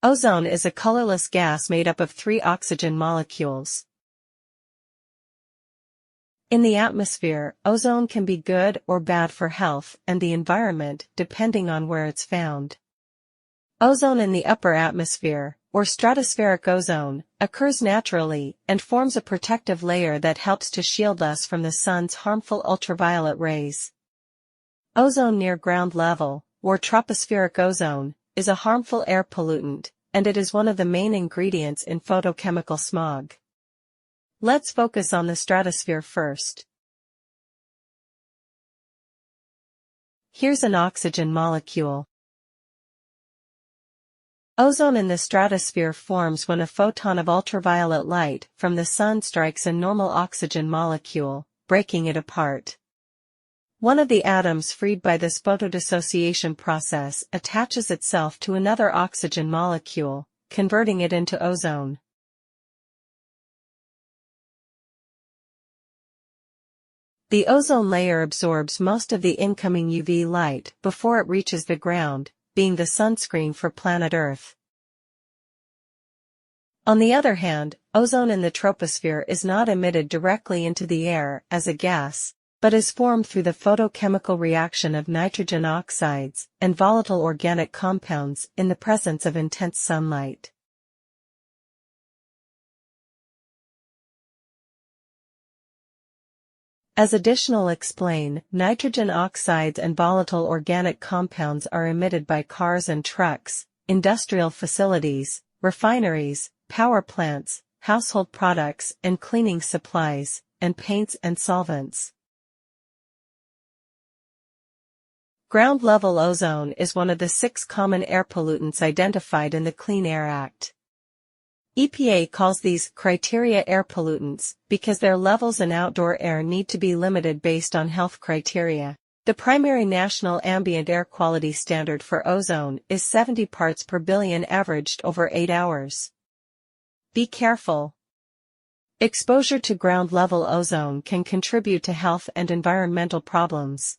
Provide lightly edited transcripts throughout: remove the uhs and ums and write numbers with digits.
Ozone is a colorless gas made up of 3 oxygen molecules. In the atmosphere, ozone can be good or bad for health and the environment, depending on where it's found. Ozone in the upper atmosphere, or stratospheric ozone, occurs naturally and forms a protective layer that helps to shield us from the sun's harmful ultraviolet rays. Ozone near ground level, or tropospheric ozone, is a harmful air pollutant, and it is one of the main ingredients in photochemical smog. Let's focus on the stratosphere first. Here's an oxygen molecule. Ozone in the stratosphere forms when a photon of ultraviolet light from the sun strikes a normal oxygen molecule, breaking it apart. One of the atoms freed by this photodissociation process attaches itself to another oxygen molecule, converting it into ozone. The ozone layer absorbs most of the incoming UV light before it reaches the ground, being the sunscreen for planet Earth. On the other hand, ozone in the troposphere is not emitted directly into the air as a gas, but is formed through the photochemical reaction of nitrogen oxides and volatile organic compounds in the presence of intense sunlight. As additional explain, nitrogen oxides and volatile organic compounds are emitted by cars and trucks, industrial facilities, refineries, power plants, household products and cleaning supplies, and paints and solvents. Ground-level ozone is one of the 6 common air pollutants identified in the Clean Air Act. EPA calls these criteria air pollutants because their levels in outdoor air need to be limited based on health criteria. The primary national ambient air quality standard for ozone is 70 parts per billion averaged over 8 hours. Be careful. Exposure to ground-level ozone can contribute to health and environmental problems.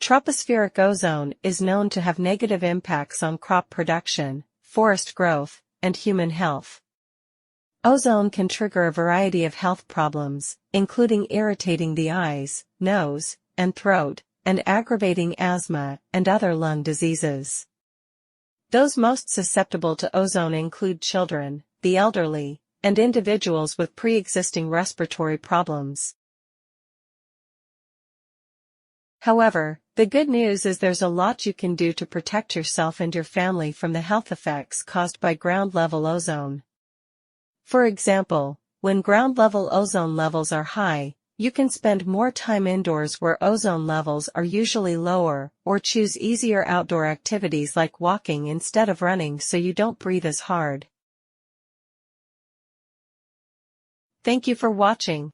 Tropospheric ozone is known to have negative impacts on crop production, forest growth, and human health. Ozone can trigger a variety of health problems, including irritating the eyes, nose, and throat, and aggravating asthma and other lung diseases. Those most susceptible to ozone include children, the elderly, and individuals with pre-existing respiratory problems. However, the good news is there's a lot you can do to protect yourself and your family from the health effects caused by ground-level ozone. For example, when ground-level ozone levels are high, you can spend more time indoors where ozone levels are usually lower, or choose easier outdoor activities like walking instead of running so you don't breathe as hard. Thank you for watching.